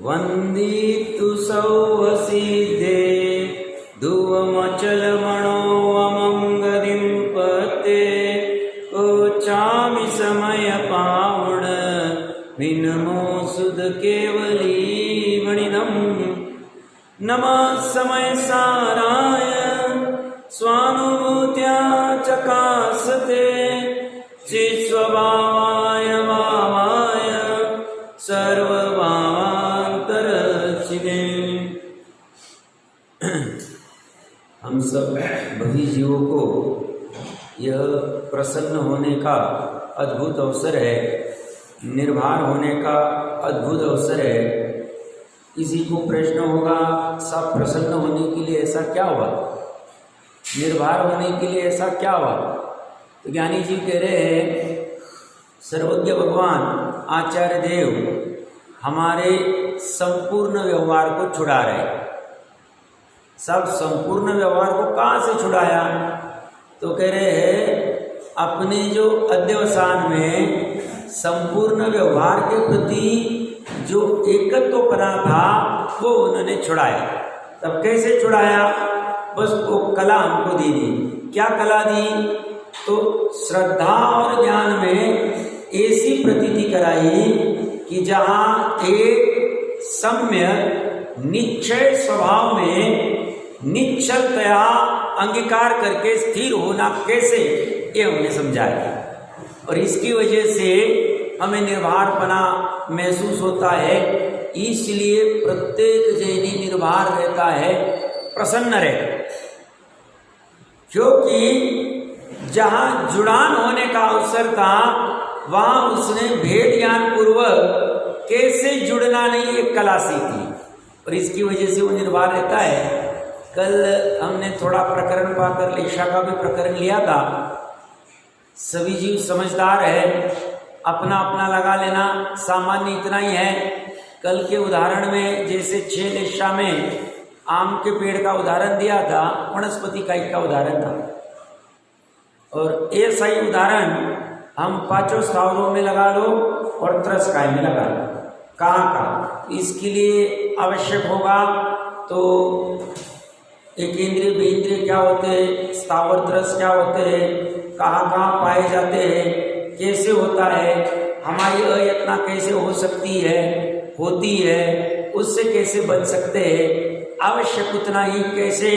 वंदितु सौवसिद्धे धुवमचलमणो अमंगदिं पते कोचामि समय पावण विनमो सुध केवली मणिनम नमः समय साराय स्वानुभूत्या चकासते चित्स्वभावाय भावाय सर्वभावांतरचिने। हम सब भवी जीवों को यह प्रसन्न होने का अद्भुत अवसर है, निर्भर होने का अद्भुत अवसर है। किसी को प्रश्न होगा, सब प्रसन्न होने के लिए ऐसा क्या हुआ, निर्भर होने के लिए ऐसा क्या हुआ? तो ज्ञानी जी कह रहे हैं, सर्वज्ञ भगवान आचार्य देव हमारे संपूर्ण व्यवहार को छुड़ा रहे। सब संपूर्ण व्यवहार को कहाँ से छुड़ाया? तो कह रहे हैं अपने जो अध्यवसान में संपूर्ण व्यवहार के प्रति जो एकत्वपना था वो उन्होंने छुड़ाया। तब कैसे छुड़ाया? बस वो कला हमको दी थी। क्या कला दी? तो श्रद्धा और ज्ञान में ऐसी प्रतीति कराई कि जहाँ एक सम्य निश्चय स्वभाव में निश्चलतया अंगीकार करके स्थिर होना कैसे, ये हमने समझाया। और इसकी वजह से हमें निर्भरपना महसूस होता है। इसलिए प्रत्येक जैनी निर्भर रहता है, प्रसन्न रहे, क्योंकि जहाँ जुड़ान होने का अवसर था वहाँ उसने भेद ज्ञान पूर्वक कैसे जुड़ना नहीं एक कला सीखी, और इसकी वजह से वो निर्भर रहता है। कल हमने थोड़ा प्रकरण पाकर लेशा का भी प्रकरण लिया था। सभी जीव समझदार है, अपना अपना लगा लेना सामान्य इतना ही है। कल के उदाहरण में जैसे 6 लेशा में आम के पेड़ का उदाहरण दिया था, वनस्पति का एक का उदाहरण था, और ऐसा ही उदाहरण हम 5 स्थावरों में लगा लो और त्रस्काय में लगा लो। कहाँ का इसके लिए आवश्यक होगा? तो एक इंद्रिय बेंद्रिय क्या होते हैं, स्थावर त्रस क्या होते हैं, कहाँ कहाँ पाए जाते हैं, कैसे होता है, हमारी अयत्ना कैसे हो सकती है, होती है, उससे कैसे बच सकते हैं, आवश्यक उतना ही कैसे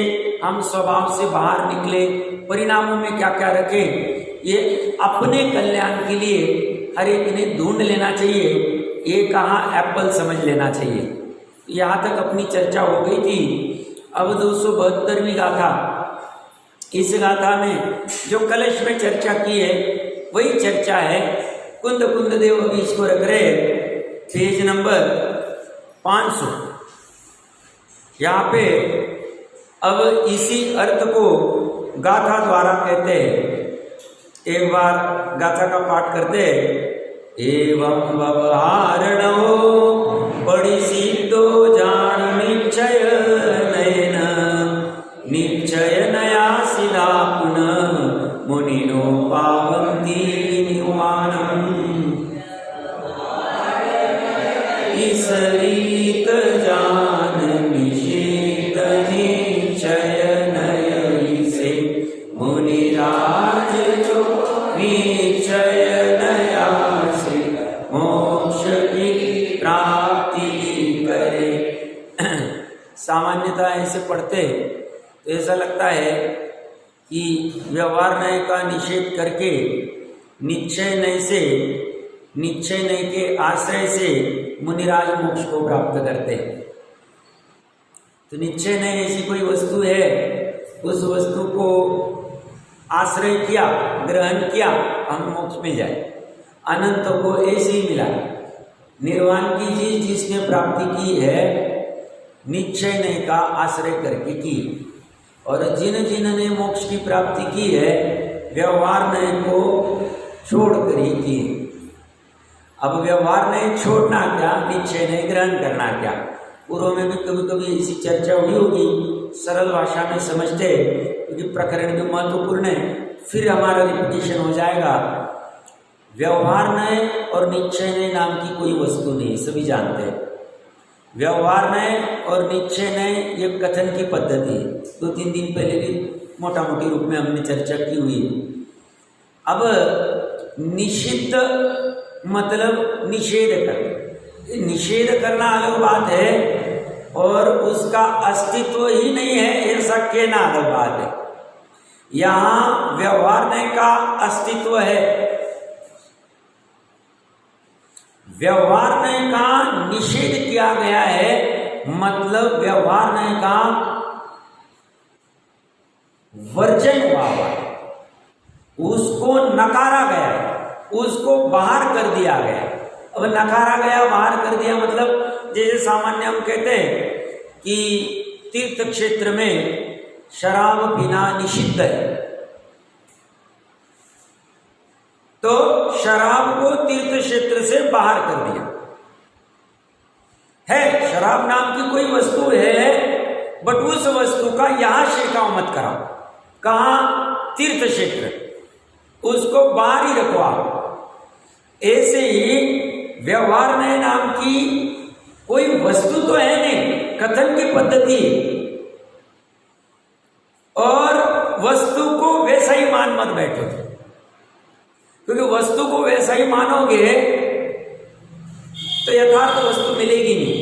हम स्वभाव से बाहर निकले, परिणामों में क्या क्या रखें, ये अपने कल्याण के लिए हर एक ने ढूंढ लेना चाहिए। ये कहाँ एप्पल समझ लेना चाहिए। यहाँ तक अपनी चर्चा हो गई थी। अब 272वीं गाथा, इस गाथा में जो कलश में चर्चा की है वही चर्चा है। कुंद कुंद देव अभी इसको रख रहे, पेज नंबर 500। यहाँ पे अब इसी अर्थ को गाथा द्वारा कहते हैं। एक बार गाथा का पाठ करते हैं। एवं व्यवहारणो बड़ी सिद्धो जान निश्चय नयन निश्चय नया सिदा पुनः मुनिनो पावन्ति निवानम् इस रीत जान निषेध निश्चय नय से मुनिराज जो निश्चय नया से मोक्ष की प्राप्ति करे। सामान्यतः ऐसे पढ़ते तो ऐसा लगता है कि व्यवहार नय का निषेध करके निश्चय नय के आश्रय से मुनिराज मोक्ष को प्राप्त करते हैं। तो निश्चय नय ऐसी कोई वस्तु है, उस वस्तु को आश्रय किया, ग्रहण किया, हम मोक्ष में जाए। अनंत को ऐसे ही मिला। निर्वाण की चीज जिसने प्राप्ति की है निश्चय नय का आश्रय करके की, और जिन जिन्होंने मोक्ष की प्राप्ति की है व्यवहार नय को छोड़ कर ही की। अब व्यवहार नय छोड़ना क्या, निश्चय नय ग्रहण करना क्या? पूर्व में भी कभी कभी ऐसी चर्चा हुई होगी, सरल भाषा में समझते क्योंकि प्रकरण भी महत्वपूर्ण है। फिर हमारा रिपीटिशन हो जाएगा। व्यवहारनय और निश्चयनय नाम की कोई वस्तु नहीं, सभी जानते हैं। व्यवहारनय और निश्चयनय ये कथन की पद्धति है, 2-3 दिन पहले भी मोटा मोटी रूप में हमने चर्चा की हुई। अब निषिद्ध मतलब निषेध करना, निषेध करना अलग बात है, और उसका अस्तित्व ही नहीं है ऐसा कहना अलग बात है। यहाँ व्यवहारनय का अस्तित्व है, व्यवहारनय का निषेध किया गया है, मतलब व्यवहारनय का वर्जन हुआ है, उसको नकारा गया है, उसको बाहर कर दिया गया। अब नकारा गया, बाहर कर दिया मतलब जैसे सामान्य हम कहते हैं कि तीर्थ क्षेत्र में शराब पीना निषिद्ध है, तो शराब को तीर्थ क्षेत्र से बाहर कर दिया है। शराब नाम की कोई वस्तु है, बट उस वस्तु का यहां छिड़काव मत कराओ। कहां? तीर्थ क्षेत्र, उसको बाहर ही रखो आप। ऐसे ही व्यवहारनय नाम की कोई वस्तु तो है नहीं, कथन की पद्धति, और वस्तु को वैसा ही मान मत बैठो, क्योंकि वस्तु को वैसा ही मानोगे तो यथार्थ वस्तु मिलेगी नहीं।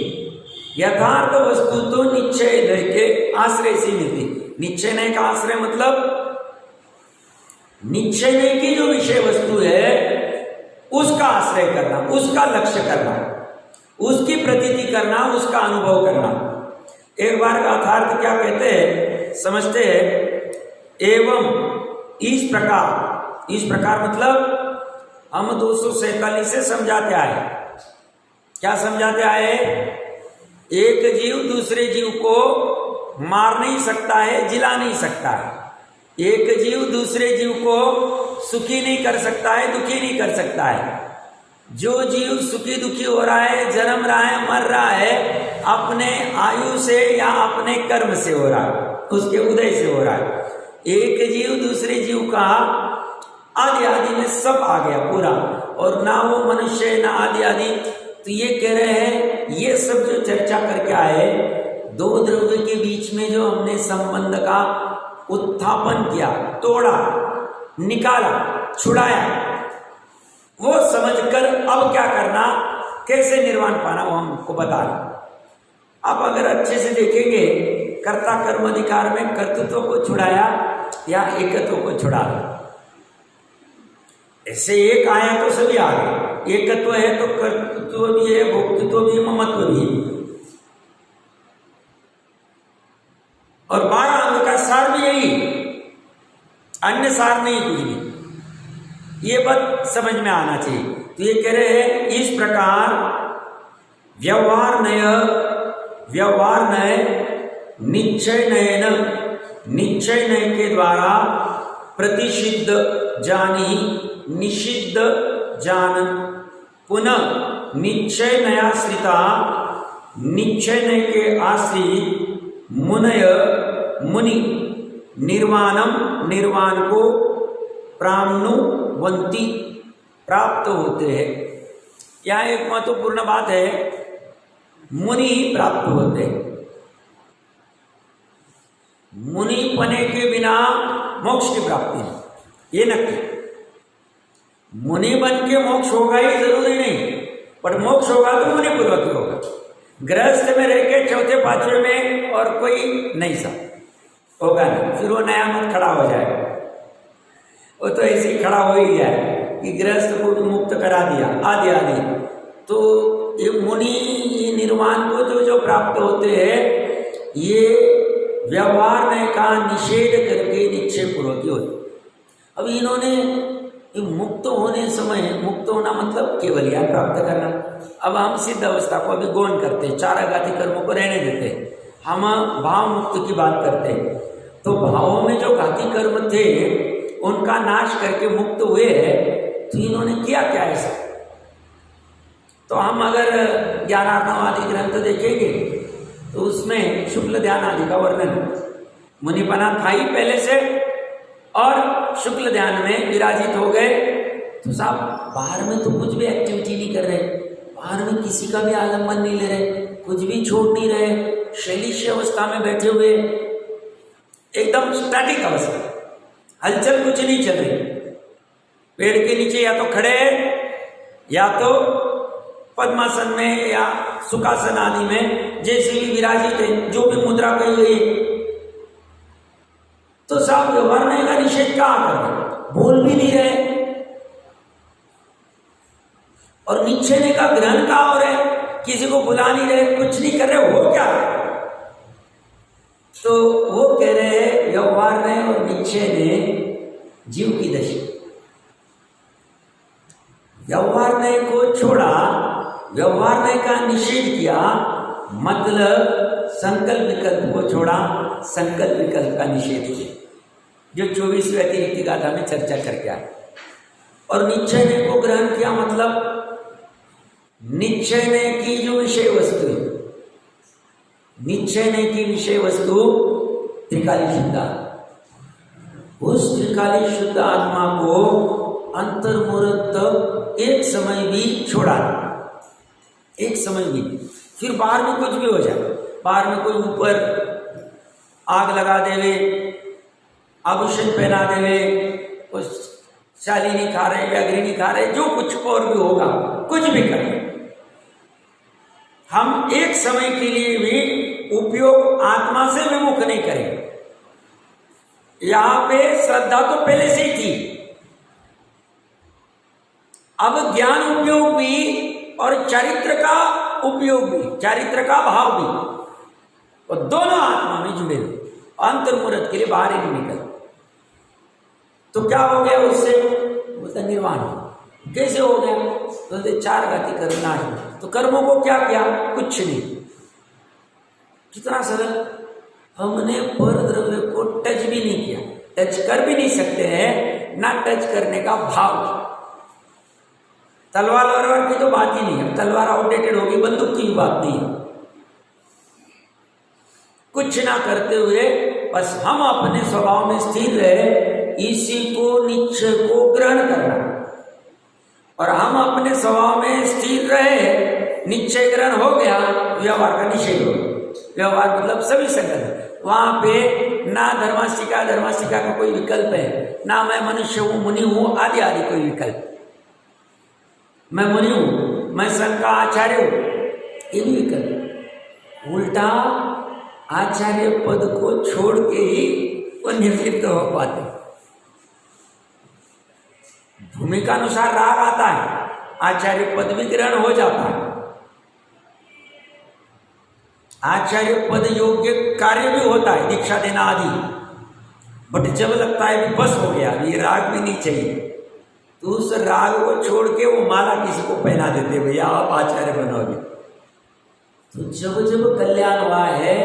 यथार्थ वस्तु तो निश्चय नय के आश्रय से मिलती। निश्चय नय का आश्रय मतलब निश्चय नय की जो विषय वस्तु है उसका आश्रय करना, उसका लक्ष्य करना, उसकी प्रतीति करना, उसका अनुभव करना। एक बार का अर्थार्थ क्या कहते हैं समझते हैं। एवं इस प्रकार मतलब हम 247 से समझाते आए। क्या समझाते आए? एक जीव दूसरे जीव को मार नहीं सकता है, जिला नहीं सकता है। एक जीव दूसरे जीव को सुखी नहीं कर सकता है, दुखी नहीं कर सकता है। जो जीव सुखी दुखी हो रहा है, जन्म रहा है, मर रहा है, अपने आयु से या अपने कर्म से हो रहा है, उसके उदय से हो रहा है। एक जीव दूसरे जीव का आदि आदि में सब आ गया पूरा, और ना वो मनुष्य ना आदि आदि। तो ये कह रहे हैं, ये सब जो चर्चा करके आए, दो द्रव्य के बीच में जो हमने संबंध का उत्थापन किया, तोड़ा, निकाला, छुड़ाया, वो समझकर अब क्या करना, कैसे निर्वाण पाना, वो हमको बता रहे। अब अगर अच्छे से देखेंगे, कर्ता कर्म अधिकार में कर्तृत्व को छुड़ाया या एकत्व को छुड़ा। ऐसे एक आया तो सभी आ गए। एकत्व है तो कर्तृत्व भी है, भोक्तृत्व भी, ममत्व भी है। और 12 अंग का सार भी यही, अन्य सार नहीं कुछ भी। ये बात समझ में आना चाहिए। तो ये कह रहे हैं इस प्रकार व्यवहार नय निश्चय नयन, निश्चय नय के द्वारा प्रतिषिद्ध जानी निषिद्ध जान, पुनः निश्चय नयाश्रिता, निश्चय नय के आश्रित मुनि निर्वाणम, निर्वाण को प्राप्नुवन्ति, प्राप्त होते हैं। यहाँ एक महत्वपूर्ण बात है, मुनि ही प्राप्त होते हैं। मुनि बने के बिना मोक्ष की प्राप्ति नहीं, ये नक्की। मुनि बन के मोक्ष होगा ही जरूरी नहीं, पर मोक्ष होगा तो मुनि पूर्वक ही होगा। गृहस्थ में रह के चौथे पांचवे में और कोई नहीं सा होगा नहीं, फिर वो नया मत खड़ा हो जाएगा। वो तो ऐसे ही खड़ा हो ही जाए कि गृहस्थ को भी मुक्त करा दिया, आदि आदि। तो ये मुनि निर्वाण को जो जो प्राप्त होते हैं, ये व्यवहार नय का निषेध करके निश्चय पूर्वक ही होते। अब इन्होंने मुक्त होने समय, मुक्त होना मतलब केवल ज्ञान प्राप्त करना। अब हम सिद्ध अवस्था को अभी गौण करते हैं, चार आघाती कर्मों को रहने देते हैं, हम भाव मुक्त की बात करते हैं। तो भावों में जो घाती कर्म थे उनका नाश करके मुक्त हुए हैं। तो इन्होंने किया क्या ऐसा? तो हम अगर ज्ञानार्णव आदि ग्रंथ देखेंगे तो उसमें शुक्ल ध्यान आदि का वर्णन, मुनिपना था ही पहले से, और शुक्ल ध्यान में विराजित हो गए तो साहब बाहर में तो कुछ भी एक्टिविटी नहीं कर रहे, बाहर में किसी का भी आलम्बन नहीं ले रहे, कुछ भी छोड़ नहीं रहे, शैलीश अवस्था में बैठे हुए, एकदम स्टैटिक अवस्था, हलचल कुछ नहीं चल रही। पेड़ के नीचे या तो खड़े या तो पद्मासन में या सुखासन आदि में जैसे भी विराजित है, जो भी मुद्रा कही गई, तो साहब व्यवहार का निषेध कहाँ कर रहे, बोल भी नहीं रहे और निश्चय का ग्रहण कहाँ हो रहे, किसी को बुला नहीं रहे, कुछ नहीं कर रहे, वो क्या है? तो वो कह रहे हैं व्यवहार ने और निश्चय ने जीव की दशा, व्यवहार ने को छोड़ा, व्यवहार ने का निषेध किया, मतलब संकल्प विकल्प को छोड़ा, संकल्प विकल्प का निषेध किया, जो 24वीं अतिरिक्त गाथा में चर्चा करके आए। और निश्चय ने को ग्रहण किया, मतलब निश्चय ने की जो विषय वस्तु है, निश्चय ने की विषय वस्तु त्रिकाली शुद्ध, उस त्रिकाली शुद्ध आत्मा को अंतर्मुहूर्त एक समय भी छोड़ा, एक समय भी, फिर बाहर में कुछ भी हो जाए, बाहर में कोई ऊपर आग लगा देवे, आभूषण पहना देवे, कुछ शालिनी खा रहे या अग्नि खा रहे, जो कुछ और भी होगा, कुछ भी करें, हम एक समय के लिए भी उपयोग आत्मा से विमुख नहीं करेंगे। यहां पे श्रद्धा तो पहले से ही थी, अब ज्ञान उपयोग भी और चरित्र का उपयोग भी, चरित्र का भाव भी, और दोनों आत्मा में जुड़े हुए, अंतर्मुहूर्त के लिए बाहर ही नहीं निकल। तो क्या हो गया उससे? बोलता निर्वाण। कैसे हो गया? तो 4 गति करना है, तो कर्मों को क्या किया? कुछ नहीं। कितना सरल, हमने पर द्रव्य को टच भी नहीं किया, टच कर भी नहीं सकते हैं, ना टच करने का भाव। तलवार वलवार की तो बात ही नहीं है, तलवार आउटडेटेड होगी, बंदूक की भी बात नहीं है। कुछ ना करते हुए बस हम अपने स्वभाव में स्थिर रहे, इसी को निश्चय को ग्रहण करना, और हम अपने स्वभाव में स्थिर रहे, निश्चय ग्रहण हो गया, व्यवहार का निषेध हो गया। व्यवहार मतलब सभी संकल्प, वहां पे ना धर्मास्तिका का कोई विकल्प है, ना मैं मनुष्य हूं, मुनि हूं, आदि आदि कोई विकल्प, मैं मुनि हूं, मैं संघ का आचार्य हूं, ये भी विकल्प। उल्टा आचार्य पद को छोड़ के ही वो निर्लिप्त हो पाते। भूमिका अनुसार राग आता है, आचार्य पद भी ग्रहण हो जाता है, आचार्य पद योग्य कार्य भी होता है, दीक्षा देना आदि, बट जब लगता है कि बस हो गया, ये राग भी नहीं चाहिए, तो उस राग को छोड़ के वो माला किसी को पहना देते, भैया आप आचार्य बनोगे। तो जब जब कल्याण हुआ है,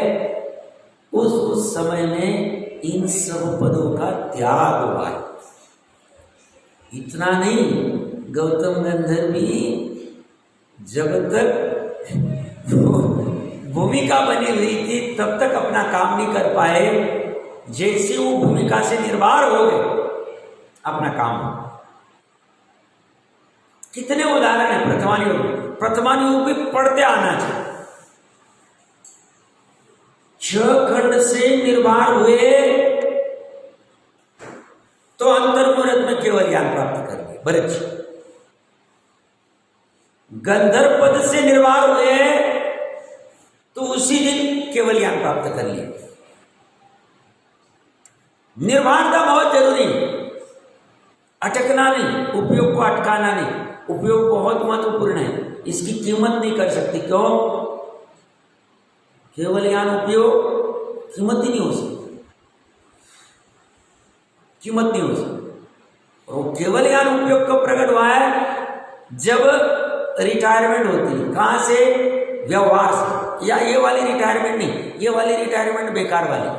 उस समय में इन सब पदों का त्याग हुआ है। इतना नहीं, गौतम गंधर्वी जब तक भूमिका बनी हुई थी तब तक अपना काम नहीं कर पाए, जैसे वो भूमिका से निर्वार हो गए अपना काम। कितने उदाहरण है प्रथमान योग भी पढ़ते आना चाहिए। 6 खंड से निर्वार हुए तो अंतर्मुहूर्त में केवल ज्ञान प्राप्त कर गए भरत। गंधर्व पद से निर्वार हुए तो उसी दिन केवल ज्ञान प्राप्त कर लिए। निर्वाणता बहुत जरूरी, अटकना नहीं, उपयोग को अटकाना नहीं। उपयोग बहुत महत्वपूर्ण है, इसकी कीमत नहीं कर सकती। क्यों? केवल ज्ञान उपयोग कीमत ही नहीं हो सकती, कीमत नहीं हो सकती। और केवल ज्ञान उपयोग कब प्रकट हुआ है? जब रिटायरमेंट होती है। कहां से? व्यवहार से। या ये वाली रिटायरमेंट नहीं, ये वाली रिटायरमेंट बेकार वाली,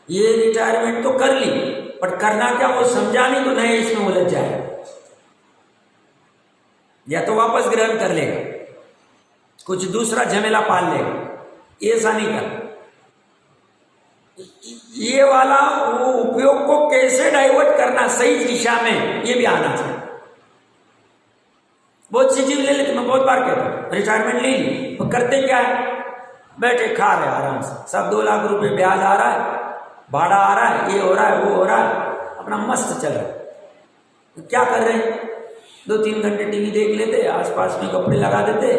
ये रिटायरमेंट तो कर ली, बट करना क्या वो समझा नहीं, तो नए इसमें उलझ जाए, या तो वापस ग्रहण कर लेगा, कुछ दूसरा झमेला पाल लेगा। ऐसा नहीं कर। ये वाला वो उपयोग को कैसे डाइवर्ट करना सही दिशा में, ये भी आना चाहिए। बहुत सी चीज ले लेते, मैं बहुत बार कहता हूँ रिटायरमेंट ले ली, वो करते क्या है, बैठे खा रहे आराम से, सब 2 लाख रुपए ब्याज आ रहा है, भाड़ा आ रहा है, ये हो रहा है, वो हो रहा है, अपना मस्त चल रहा है। तो क्या कर रहे हैं, 2-3 घंटे टीवी देख लेते, आसपास में कपड़े लगा देते,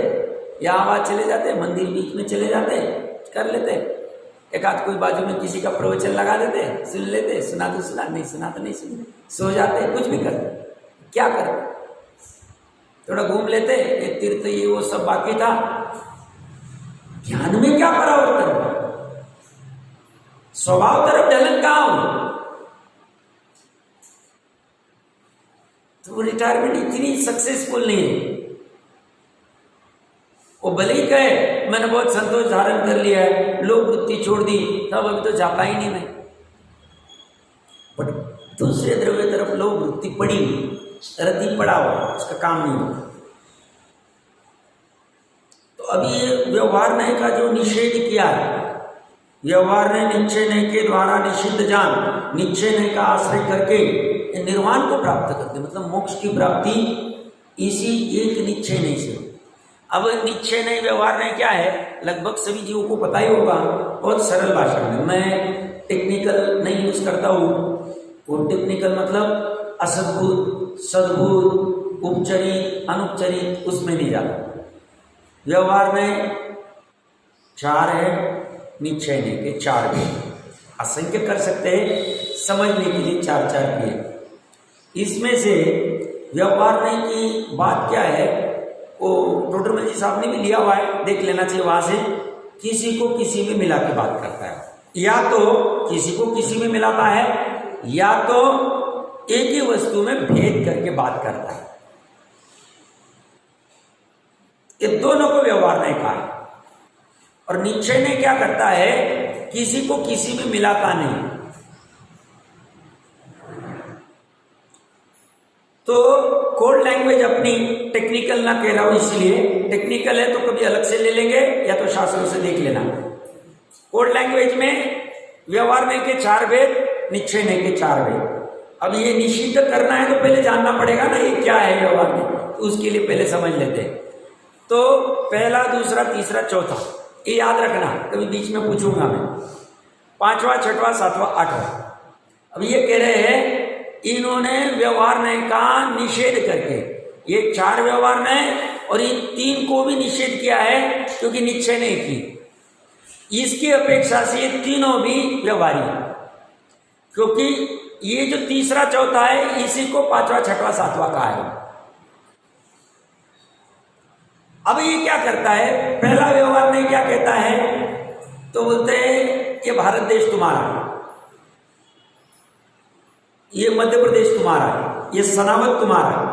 या आवाज चले जाते, मंदिर बीच में चले जाते, कर लेते, एक आध कोई बाजू में किसी का प्रवचन लगा देते, सुन लेते, सुना तो सुना, नहीं सुना तो नहीं सुना, सो जाते, कुछ भी करते। क्या करते, थोड़ा घूम लेते, एक तीर्थ ये वो सब बाकी था। ज्ञान में क्या परावर्तन हुआ, स्वभाव तरफ ढलन कहाँ हुई। तो रिटायरमेंट इतनी सक्सेसफुल नहीं है। वो भले ही कहे मैंने बहुत संतोष धारण कर लिया है, लोक वृत्ति छोड़ दी, तब अभी तो जाता ही नहीं मैं, बट दूसरे द्रव्य तरफ लोक वृत्ति पड़ी, रद्दी पड़ा हुआ, उसका काम नहीं हुआ। तो अभी ये व्यवहार नय का जो निषेध किया है, व्यवहार ने निश्चय नय के द्वारा निषिद्ध जान, निश्चय नय का आश्रय करके निर्वाण को प्राप्त करते, मतलब मोक्ष की प्राप्ति इसी एक निश्चय नय से। अब निश्चय नय व्यवहार नय क्या है, लगभग सभी जीवों को पता ही होगा, बहुत सरल भाषा में, मैं टेक्निकल नहीं यूज करता हूँ। वो टेक्निकल मतलब असद्भूत, सद्भूत, उपचरित, अनुपचरित, उसमें नहीं जाता। व्यवहार में 4 है, निश्चय नय के 4 भी, असंख्य कर सकते हैं, समझने के लिए 4-4 किए। इसमें से व्यवहार नय की बात क्या है, वो टोडरमल जी साहब ने भी लिया हुआ है, देख लेना चाहिए वहां से। किसी को किसी में मिला के बात करता है, या तो किसी को किसी में मिलाता है, या तो एक ही वस्तु में भेद करके बात करता है। ये दोनों को व्यवहार नय कहा है। और निश्चय नय क्या करता है, किसी को किसी में मिलाता नहीं। तो कोड लैंग्वेज अपनी टेक्निकल ना कह रहा हूं, इसलिए टेक्निकल है तो कभी अलग से ले लेंगे, या तो शास्त्रों से देख लेना। कोड लैंग्वेज में व्यवहार नय के 4 भेद, निश्चय नय के 4 भेद। अब ये निषिद्ध करना है तो पहले जानना पड़ेगा ना ये क्या है व्यवहार नय, तो उसके लिए पहले समझ लेते हैं। तो पहला, दूसरा, तीसरा, चौथा, ये याद रखना, कभी बीच में पूछूंगा मैं। 5वां, 6वां, 7वां, 8वां। अब ये कह रहे हैं इन्होंने व्यवहार नय का निषेध करके, ये 4 व्यवहार नय और इन 3 को भी निषेध किया है, क्योंकि निश्चय नय की। इसकी अपेक्षा से ये तीनों भी व्यवहारी, क्योंकि ये जो तीसरा, चौथा है, इसी को 5वां, 6वां, 7वां कहा है। अब ये क्या करता है, पहला व्यवहार नय क्या कहता है, तो बोलते हैं ये भारत देश तुम्हारा है, ये मध्य प्रदेश तुम्हारा है, ये सनावत तुम्हारा है,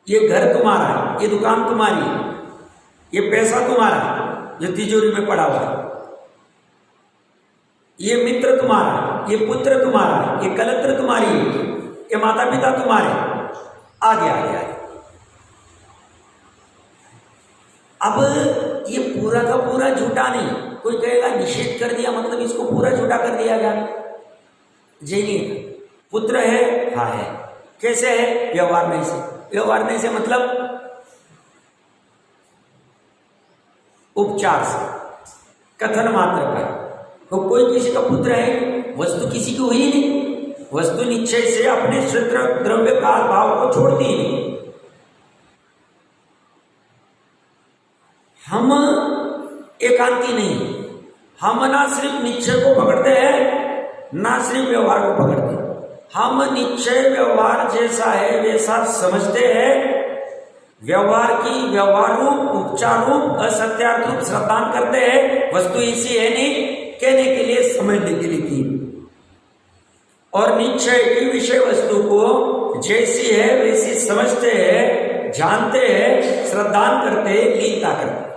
ये घर तुम्हारा है, ये दुकान तुम्हारी है, ये पैसा तुम्हारा है जो तिजोरी में पड़ा हुआ है, ये मित्र तुम्हारा है, ये पुत्र तुम्हारा है, ये कलत्र तुम्हारी है, ये माता पिता तुम्हारे, आगे आगे आगे। अब ये पूरा का पूरा झूठा नहीं, कोई कहेगा निषेध कर दिया मतलब इसको पूरा झूठा कर दिया गया, जैनी पुत्र है, हाँ है, कैसे है, व्यवहार नय से। व्यवहार नय से मतलब उपचार से, कथन मात्र पर। तो कोई किसी का पुत्र है, वस्तु किसी की हुई नहीं, वस्तु निश्चय से अपने क्षेत्र द्रव्य काल भाव को छोड़ती ही नहीं। हम एकांती नहीं, हम ना सिर्फ निश्चय को पकड़ते हैं, ना सिर्फ व्यवहार को पकड़ते हैं। हम निश्चय व्यवहार जैसा है वैसा समझते हैं, व्यवहार की व्यवहार रूप, उपचार रूप, असत्यार्थ रूप श्रद्धान करते हैं, वस्तु ऐसी है नहीं कहने के लिए, समझने के लिए की। और निश्चय की विषय वस्तु को जैसी है वैसी समझते हैं, जानते हैं, श्रद्धान करते हैं, लीनता करते हैं।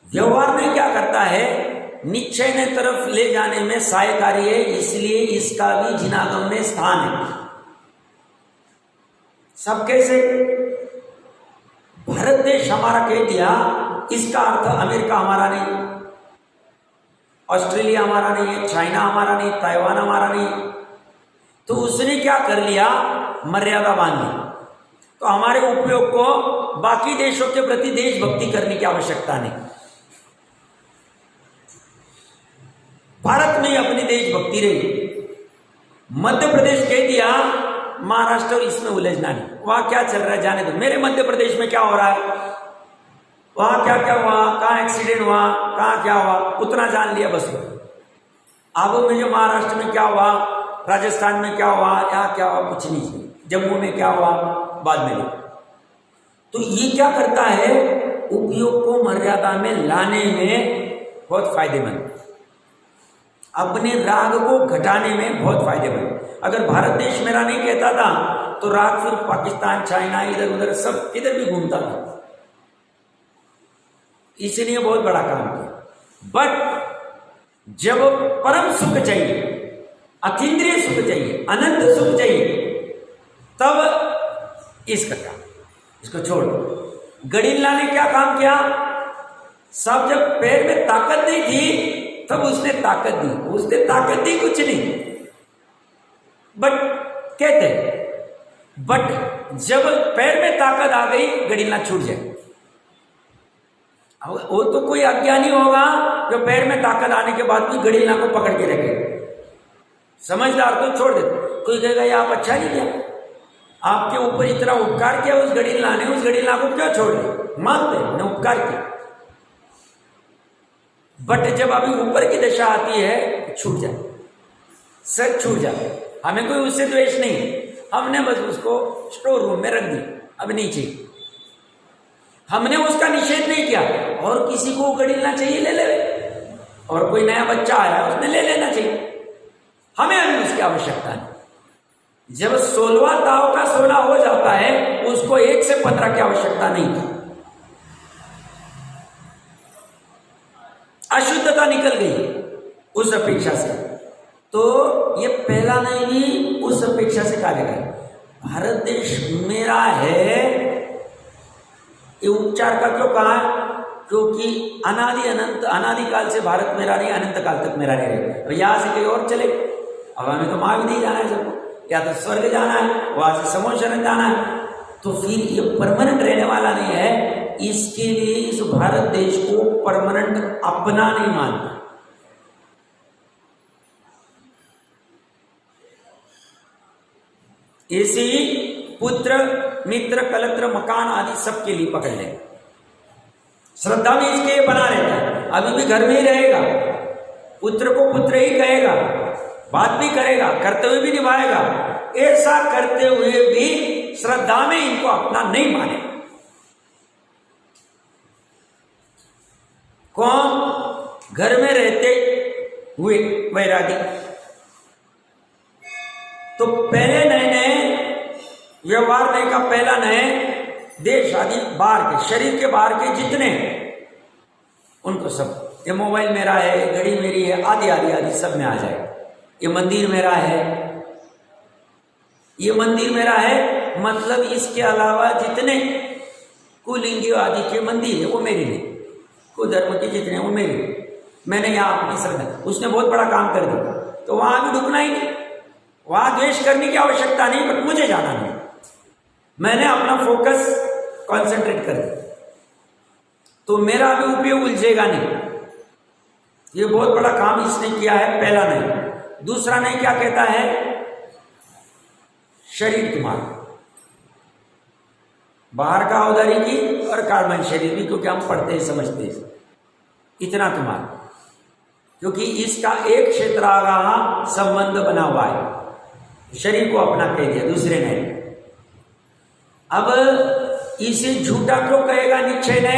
व्यवहार में क्या करता है, निश्चय ने तरफ ले जाने में सहायकारी है, इसलिए इसका भी जिनागम में स्थान है। सब कैसे, भारत देश हमारा कह दिया, इसका अर्थ अमेरिका हमारा नहीं, ऑस्ट्रेलिया हमारा नहीं है, चाइना हमारा नहीं, ताइवान हमारा नहीं। तो उसने क्या कर लिया, मर्यादा बांध ली। तो हमारे उपयोग को बाकी देशों के प्रति देशभक्ति करने की आवश्यकता नहीं। भारत में अपनी देशभक्ति रही। मध्य प्रदेश कह दिया, महाराष्ट्र और इसमें उलझना नहीं, वहां क्या चल रहा है जाने दो। मेरे मध्य प्रदेश में क्या हो रहा है, वहां क्या क्या हुआ, कहाँ एक्सीडेंट हुआ, कहाँ क्या हुआ, उतना जान लिया बस। अब मुझे महाराष्ट्र में क्या हुआ, राजस्थान में क्या हुआ, यहाँ क्या हुआ, कुछ नहीं। जम्मू में क्या हुआ बाद में। तो ये क्या करता है, उपयोग को मर्यादा में लाने में बहुत फायदेमंद, अपने राग को घटाने में बहुत फायदेमंद। अगर भारत देश मेरा नहीं कहता था तो राग फिर पाकिस्तान, चाइना, इधर उधर सब इधर भी घूमता था। इसलिए बहुत बड़ा काम किया। बट जब परम सुख चाहिए, अतीन्द्रिय सुख चाहिए, अनंत सुख चाहिए, तब इसका काम, इसको छोड़। गडिल्ला ने क्या काम किया, सब जब पैर में ताकत नहीं थी तब उसने ताकत दी, उसने ताकत दी कुछ नहीं, बट कहते बट जब पैर में ताकत आ गई गडिल्ला छूट जाए। वो तो कोई अज्ञानी होगा जो पैर में ताकत आने के बाद भी गडिल्ला को पकड़ के रखे। समझदार तो छोड़ दे। कोई कहेगा ये आप अच्छा नहीं किया, आपके ऊपर इतना उपकार किया उस गडिल्ला ने, उस गडिल्ला को क्यों छोड़ दिया, मानते ने उपकार किया। बट जब अभी ऊपर की दशा आती है छूट जाए, सच छूट जाए। हमें कोई उससे द्वेष नहीं, हमने बस उसको स्टोर रूम में रख दी, अब नहीं चाहिए। हमने उसका निषेध नहीं किया, और किसी को गडिल्ला चाहिए ले ले, और कोई नया बच्चा आया उसने ले लेना चाहिए, हमें अभी उसकी आवश्यकता नहीं। जब 16वां ताव का 16 हो जाता है उसको 1 से 15 की आवश्यकता नहीं। अशुद्धता निकल गई उस अपेक्षा से, तो ये पहला नहीं भी उस अपेक्षा से कार्य करे। भारत देश मेरा है, ये उपचार का क्यों कहा है, क्योंकि अनादि अनंत अनादिकाल से भारत मेरा नहीं, अनंत काल तक मेरा नहीं रहेगा। तो यहां से कहीं और चले, अब हमें तो महाविधि जाना है सबको, या तो स्वर्ग जाना है, वहां से समोशरण जाना है, तो फिर ये परमानेंट रहने वाला नहीं है। इसके लिए इस भारत देश को परमानेंट अपना नहीं मानता। ऐसे ही पुत्र, मित्र, कलत्र, मकान आदि सबके लिए पकड़ ले। श्रद्धा में इसके बना रहता है, अभी भी घर में ही रहेगा, पुत्र को पुत्र ही कहेगा, बात भी करेगा, कर्तव्य भी निभाएगा। ऐसा करते हुए भी श्रद्धा में इनको अपना नहीं माने। कौन, घर में रहते हुए वैरागी। तो पहले नए नए व्यवहार नए का पहला नए देश आदि बाहर के, शरीर के बाहर के जितने, उनको सब, ये मोबाइल मेरा है, घड़ी मेरी है, आदि आदि आदि सब में आ जाए। ये मंदिर मेरा है, ये मंदिर मेरा है, मतलब इसके अलावा जितने कुलिंगी आदि के मंदिर है वो मेरे नहीं, कुधर्म के जितने वो मेरे, मैंने यहाँ अपनी श्रद्धा। उसने बहुत बड़ा काम कर दिया, तो वहां भी रुकना ही नहीं, वहां द्वेष करने की आवश्यकता नहीं, बट मुझे जाना नहीं, मैंने अपना फोकस कंसंट्रेट कर दिया, तो मेरा भी उपयोग उलझेगा नहीं। ये बहुत बड़ा काम इसने किया है, पहला नहीं। दूसरा नहीं क्या कहता है, शरीर तुम्हारा, बाहर का उदारी की और कार्बन शरीर भी, क्योंकि हम पढ़ते हैं समझते हैं, इतना तुम्हारा, क्योंकि इसका एक क्षेत्र आ रहा संबंध बना हुआ है, शरीर को अपना कह दिया, दूसरे ने। अब इसे झूठा क्यों कहेगा निश्चय ने,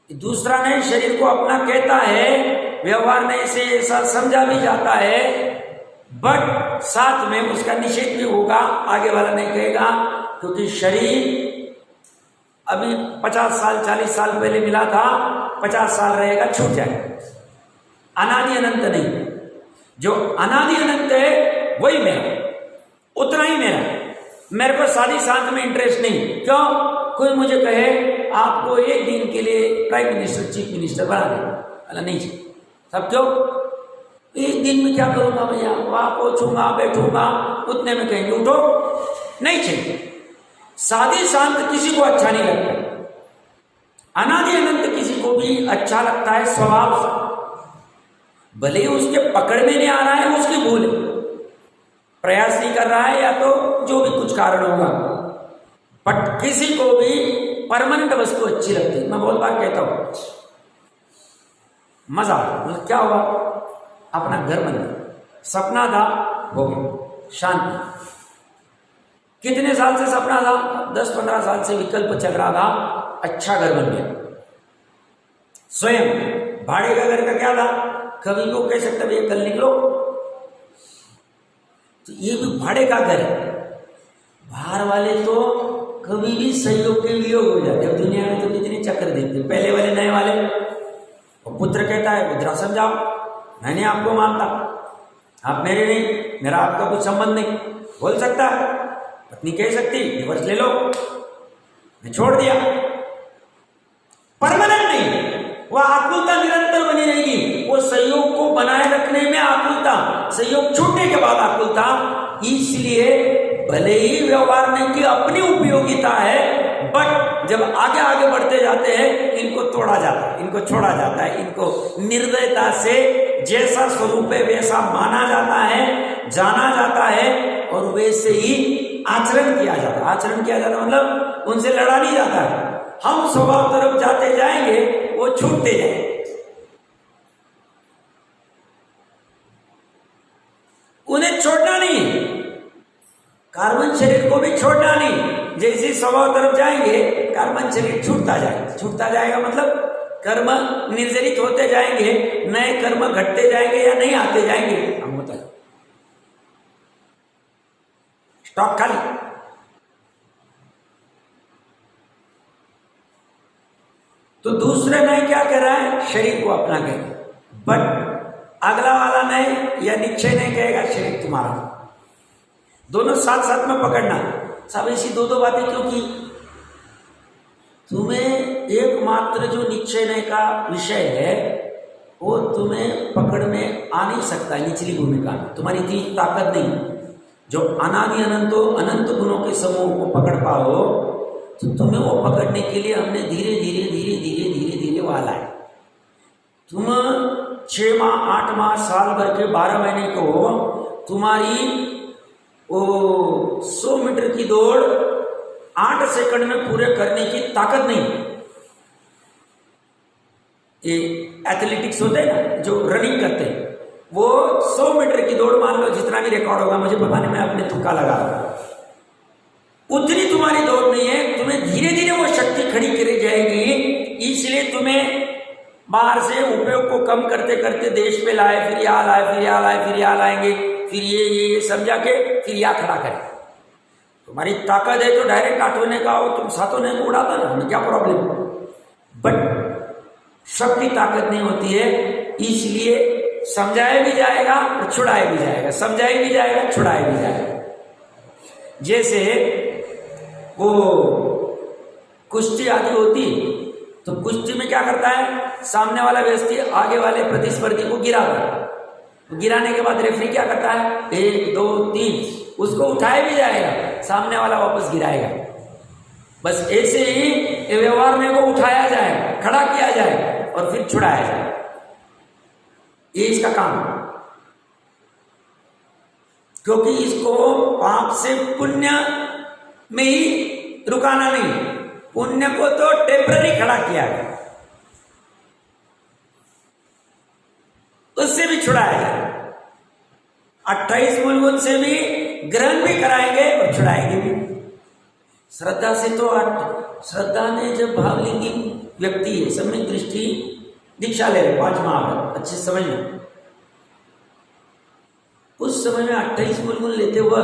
दूसरा ने शरीर को अपना कहता है, व्यवहार में इसे ऐसा समझा भी जाता है, बट साथ में उसका निषेध भी होगा, आगे वाला नहीं कहेगा, क्योंकि शरीर अभी 50 साल 40 साल पहले मिला था, 50 साल रहेगा, छूट जाए। अनादि अनंत नहीं, जो अनादि अनंत है वही मेरा, उतना ही मेरा। मेरे को शादी शांत में इंटरेस्ट नहीं। क्यों, कोई मुझे कहे आपको एक दिन के लिए प्राइम मिनिस्टर, चीफ मिनिस्टर बना दे, अला नहीं चाहिए। सब क्यों, एक दिन में क्या करूंगा भैया, वहां पहुंचूंगा, बैठूंगा, उतने में कहेंगे उठो, नहीं चाहिए। साधी शांत किसी को अच्छा नहीं लगता, अनादि अनंत किसी को भी अच्छा लगता है स्वभाव से, भले ही उसके पकड़ में नहीं आ रहा है, उसकी भूल है, प्रयास नहीं कर रहा है या तो जो भी कुछ कारण होगा, बट किसी को भी परमानेंट वस्तु अच्छी लगती है। मैं बहुत बार कहता हूं मजा मतलब क्या हुआ, अपना घर बन गया, सपना था हो गया, शांति। कितने साल से सपना था, 10-15 साल से विकल्प चल रहा था, अच्छा घर बन गया। स्वयं भाड़े का घर का क्या था, कभी को कह सकता भैया कल निकलो, तो ये भी भाड़े का घर है। बाहर वाले तो कभी भी सहयोग के वियोग हो जाते हैं। दुनिया में तो कितने चक्कर देखते हैं, पहले वाले नए वाले। और पुत्र कहता है वृद्धाश्रम जाओ, मैंने आपको मानता, आप मेरे नहीं, मेरा आपका कुछ संबंध नहीं, बोल सकता है। पत्नी कह सकती डिवोर्स ले लो, मैं छोड़ दिया। परमानेंट नहीं, वह आकुलता निरंतर बनी रहेगी, वो सहयोग को बनाए रखने में आकुलता, सहयोग छूटने के बाद आकुलता। इसलिए भले ही व्यवहार में की अपनी उपयोगिता है, बट जब आगे आगे बढ़ते जाते हैं इनको तोड़ा जाता है, इनको छोड़ा जाता है, इनको निर्दयता से जैसा स्वरूप है वैसा माना जाता है, जाना जाता है, और वैसे ही आचरण किया जाता है। आचरण किया जाता मतलब उनसे लड़ा नहीं जाता है, हम स्वभाव तरफ जाते जाएंगे, वो छूटते जाएंगे। उन्हें छोड़ना नहीं, कार्बन शरीर को भी छोड़ना नहीं। जैसे स्वभाव तरफ जाएंगे कार्बन शरीर छूटता जाएगा मतलब कर्म निर्जरित होते जाएंगे, नए कर्म घटते जाएंगे या नहीं आते जाएंगे, हम होता है स्टॉक खाली। तो दूसरे नए क्या कह रहा है, शरीर को अपना कहे, बट अगला वाला नए या निश्चय नहीं कहेगा शरीर तुम्हारा। दोनों साथ साथ में पकड़ना। सब ऐसी दो बातें क्यों की, तुम्हें एकमात्र जो निश्चय नहीं का विषय है वो तुम्हें पकड़ में आ नहीं सकता है, निचली भूमिका में तुम्हारी इतनी ताकत नहीं जो अनादि अनंत गुणों के समूह को पकड़ पाओ। तो तुम्हें वो पकड़ने के लिए हमने धीरे धीरे वाला है। तुम 6 माह 8 माह साल भर के 12 महीने को तुम्हारी वो 100 मीटर की दौड़ 8 सेकंड में पूरे करने की ताकत नहीं। ये एथलेटिक्स होते हैं ना जो रनिंग करते हैं, वो 100 मीटर की दौड़ मान लो जितना भी रिकॉर्ड होगा मुझे पता नहीं, मैं अपने तुक्का लगा रहा, उतनी तुम्हारी दौड़ नहीं है। तुम्हें धीरे धीरे वो शक्ति खड़ी करी जाएगी। इसलिए तुम्हें बाहर से उपयोग को कम करते करते देश पे लाए, फिर यहाँ लाए, फिर यहाँ लाए, फिर यहाँ लाएंगे, फिर ये समझा के फिर यहाँ खड़ा करें। तुम्हारी ताकत है तो डायरेक्ट 8 का हो, तुम 7 को उड़ाता ना, हमें क्या प्रॉब्लम। बट सबकी ताकत नहीं होती है, इसलिए समझाया भी जाएगा और छुड़ाया भी जाएगा, समझाया भी जाएगा, छुड़ाया भी जाएगा। जैसे वो कुश्ती आदि होती तो कुश्ती में क्या करता है, सामने वाला व्यक्ति आगे वाले प्रतिस्पर्धी को गिराता है, गिराने के बाद रेफरी क्या करता है, 1 2 3, उसको उठाया भी जाएगा, सामने वाला वापस गिराएगा। बस ऐसे ही व्यवहार में को उठाया जाए, खड़ा किया जाए और फिर छुड़ाया जाए, ये इसका काम है। क्योंकि इसको पाप से पुण्य में ही रुकाना नहीं, पुण्य को तो टेम्पररी खड़ा किया गया, उससे भी छुड़ाया जाए। 28 मूलगुण से भी ग्रहण भी कराएंगे और छुड़ाएंगे भी। श्रद्धा से तो श्रद्धा में जब भावलिंगी व्यक्ति है, सम्यक दृष्टि दीक्षा ले रहे 5 महाव्रत अच्छे समझ में, उस समय में 28 मूलगुण लेते हुए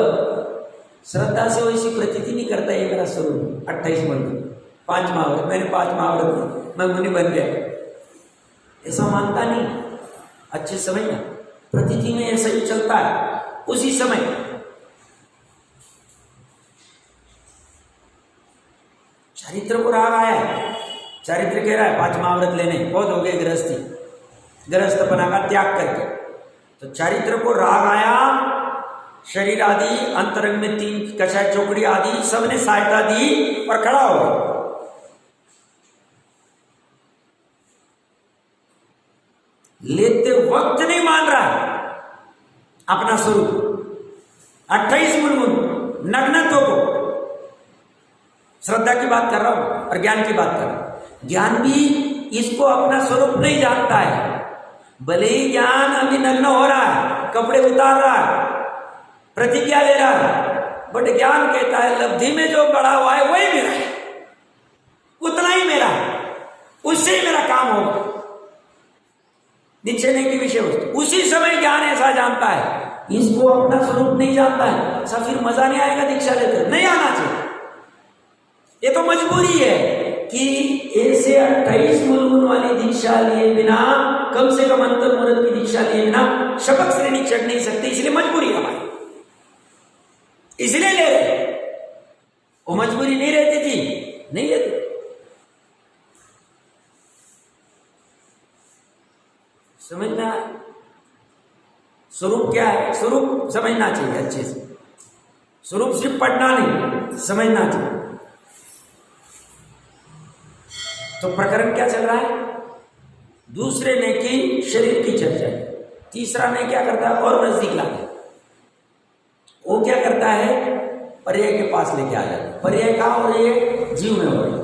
श्रद्धा से वैसी प्रतीति नहीं करता है मेरा स्वरूप 28 मूलगुण 5 महाव्रत, मैंने 5 महाव्रत मैं मुनि बन गया, ऐसा मानता नहीं। अच्छे समय में प्रतीति में ऐसा ही चलता है। उसी समय चारित्र को राग आया है, चारित्र कह रहा है 5 महाव्रत लेने बहुत हो गए, गृहस्थपना का त्याग करके। तो चारित्र को राग आया शरीर आदि, अंतरंग में 3 कछाय चौकड़ी आदि सबने सहायता दी और खड़ा हो गया। लेते वक्त नहीं मान रहा है अपना स्वरूप। 28 गुणगुण नग्नत्व को, श्रद्धा की बात कर रहा हूं और ज्ञान की बात कर रहा हूं। ज्ञान भी इसको अपना स्वरूप नहीं जानता है। भले ही ज्ञान अभी नग्न हो रहा है, कपड़े उतार रहा है, प्रतिज्ञा ले रहा है, बट ज्ञान कहता है लब्धि में जो बड़ा हुआ है वही मेरा है, उतना ही मेरा है, उससे ही मेरा काम होगा। निश्चय नहीं की विषय वस्तु उसी समय ज्ञान ऐसा जानता है, इसको अपना स्वरूप नहीं जानता है। ऐसा फिर मजा नहीं आएगा दीक्षा लेते, नहीं आना चाहिए। ये तो मजबूरी है कि ऐसे 28 गुणगुण वाली दीक्षा लिए बिना, कम से कम अंतर मुहूर्त की दीक्षा लिए बिना शपथ श्रेणी चढ़ नहीं सकते, इसलिए मजबूरी है हमारी, इसलिए ले रहे। वो मजबूरी नहीं रहती थी, नहीं लेते। समझना है स्वरूप क्या है, स्वरूप समझना चाहिए अच्छे से। स्वरूप सिर्फ पढ़ना नहीं, समझना चाहिए। तो प्रकरण क्या चल रहा है? दूसरे ने की शरीर की चर्चा, तीसरा ने क्या करता है और नजदीक लाता। वो क्या करता है? पर्याय के पास लेके आ जाता है। पर्याय कहाँ हो रही है? जीव में हो रही है।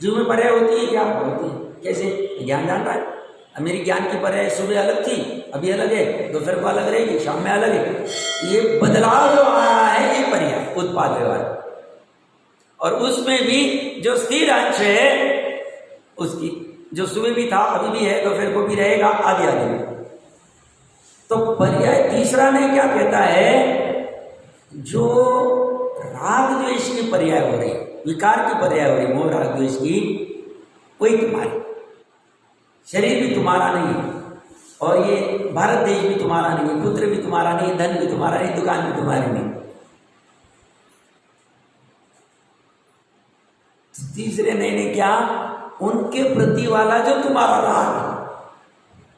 जीव में पर्याय होती है, क्या होती है? कैसे? ज्ञान जान रहा है। अब मेरी ज्ञान की पर्याय सुबह अलग थी, अभी अलग है, दोपहर को अलग रहेगी, शाम में अलग है। ये बदलाव जो आ रहा है ये पर्याय उत्पाद व्यवहार, और उसमें भी जो स्थिर अंश है उसकी, जो सुबह भी था अभी भी है, दोपहर को भी रहेगा, आदि आदि। तो पर्याय तीसरा ने क्या कहता है? जो राग द्वेष की पर्याय हो रही, विकार की पर्याय हो रही, मोह राग द्वेष की, वही तुम्हारी। शरीर भी तुम्हारा नहीं है, और ये भारत देश भी तुम्हारा नहीं है, पुत्र भी तुम्हारा नहीं, धन भी तुम्हारा नहीं, दुकान भी तुम्हारी नहीं। तीसरे ने क्या? उनके प्रति वाला जो तुम्हारा राग,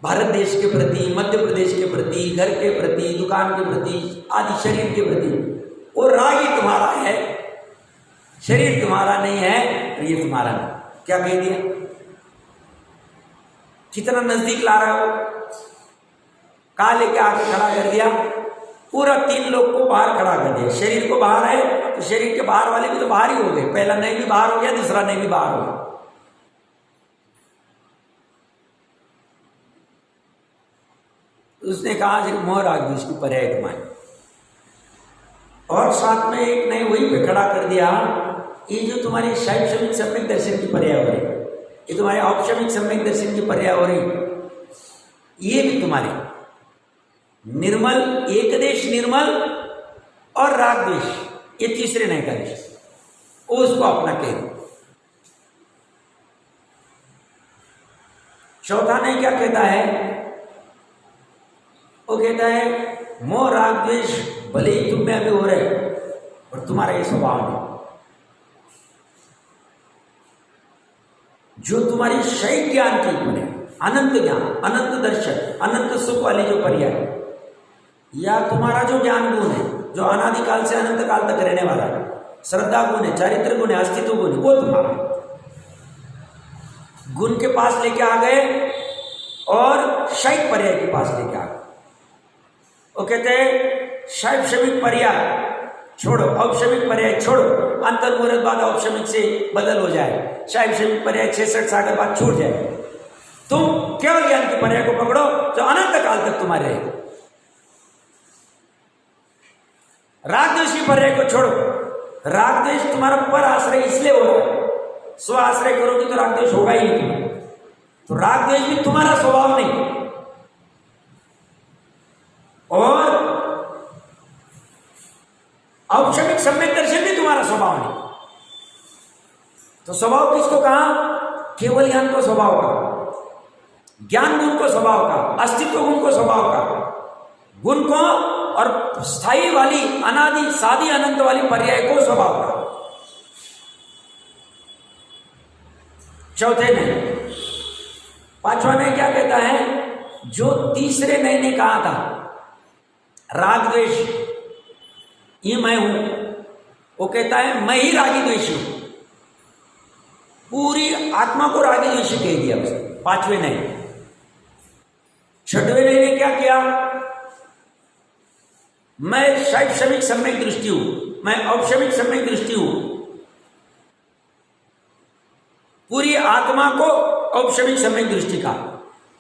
भारत देश के प्रति, मध्य प्रदेश के प्रति, घर के प्रति, दुकान के प्रति, आदि शरीर के प्रति, वो राग ही तुम्हारा है, शरीर तुम्हारा नहीं है, ये तुम्हारा नहीं। क्या कह दिया? कितना नजदीक ला रहा हो, कहा लेके आके खड़ा कर दिया, पूरा 3 लोग को बाहर खड़ा कर दिया। शरीर को बाहर है तो शरीर के बाहर वाले भी तो बाहर ही हो गए, पहला नहीं भी बाहर हो गया, दूसरा नहीं भी बाहर हो गया। उसने कहा सिर्फ मोह राग द्वेष की पर्याय तुम्हारी, और साथ में एक नए वही पे खड़ा कर दिया, ये जो तुम्हारी शैक्षणिक सम्यक दर्शन की पर्याय हो रही, ये तुम्हारे औपचारिक सम्यक दर्शन की पर्याय हो रही, ये भी तुम्हारे निर्मल, एकदेश निर्मल और राग द्वेष, ये तीसरे नहीं करे, उसको अपना कह। चौथा नहीं क्या कहता है? वो कहता है मोह राग द्वेष भले ही तुम में अभी हो रहे और तुम्हारा ये स्वभाव नहीं। जो तुम्हारी शैव ज्ञान की बने, अनंत ज्ञान, अनंत दर्शन, अनंत सुख वाली जो पर्याय, या तुम्हारा जो ज्ञान गुण है, जो अनादिकाल से अनंत काल तक रहने वाला है, श्रद्धा गुण है, चारित्र गुण है, अस्तित्व गुण है, वो तुम्हारा गुण के पास लेके आ गए और शैव पर्याय के पास लेके आ गए। वो कहते हैं शैव शमिक पर्याय छोड़ो, औपशमिक पर्याय छोड़ो, अंतर मुहूर्त बाद औपशमिक से बदल हो जाए, शैव शमिक पर्याय 66 सागर बाद छूट जाए, तुम केवल ज्ञान की पर्याय को पकड़ो जो अनंत काल तक तुम्हारे रहेगा। राग द्वेष की पर्याय को छोड़ो, राग द्वेष तुम्हारा पर आश्रय इसलिए हो रहा है, स्व आश्रय करोगे तो राग द्वेष होगा ही नहीं तुम्हें, तो राग द्वेष भी तुम्हारा स्वभाव नहीं, और औपचारिक सम्यक दर्शन भी तुम्हारा स्वभाव नहीं। तो स्वभाव किसको कहा? केवल ज्ञान को स्वभाव का, ज्ञान गुण को स्वभाव का, अस्तित्व गुण को स्वभाव का, गुण को और स्थायी वाली अनादि सादी अनंत वाली पर्याय को स्वभाव का। चौथे ने, पांचवा ने क्या कहता है? जो तीसरे नए ने कहा था राग द्वेष ये मैं हूं। वो कहता है मैं ही रागी द्वेषी हूं। पूरी आत्मा को रागी द्वेषी कह दिया उसने, पांचवें नए। छठवें नए ने क्या किया? मैं शैक्षणिक सम्यक दृष्टि हूं, मैं औपशमिक सम्यक दृष्टि हूं। पूरी आत्मा को औपशमिक सम्यक दृष्टि का।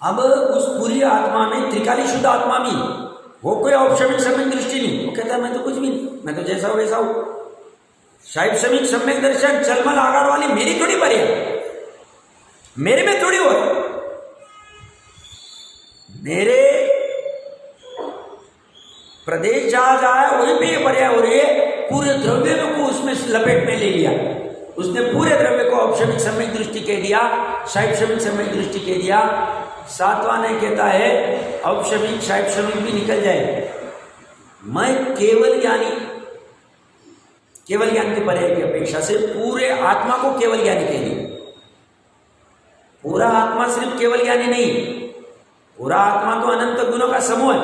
अब उस पूरी आत्मा में त्रिकाली शुद्ध आत्मा भी, वो कोई औपशमिक सम्यक दृष्टि नहीं। वो कहता है मैं तो कुछ भी नहीं, मैं तो जैसा हूं वैसा हूं। शैक्षणिक सम्यक दर्शन चलमल आकार वाली मेरी थोड़ी पर है, मेरे में थोड़ी हो, मेरे प्रदेश जहां जाए वहीं पे ये पर्याय हो रही है। पूरे द्रव्य को उसमें लपेट में ले लिया उसने, पूरे द्रव्य को औपशमिक सम्यक दृष्टि कह दिया, शैक्षणिक सम्यक दृष्टि कह दिया। सातवां ने कहता है औपशमिक शैक्षणिक भी निकल जाए, मैं केवल ज्ञानी, केवल ज्ञान के पर्याय की अपेक्षा से पूरे आत्मा को केवल ज्ञानी कह दिया। पूरा आत्मा सिर्फ केवल ज्ञानी नहीं, पूरा आत्मा तो अनंत गुणों का समूह है।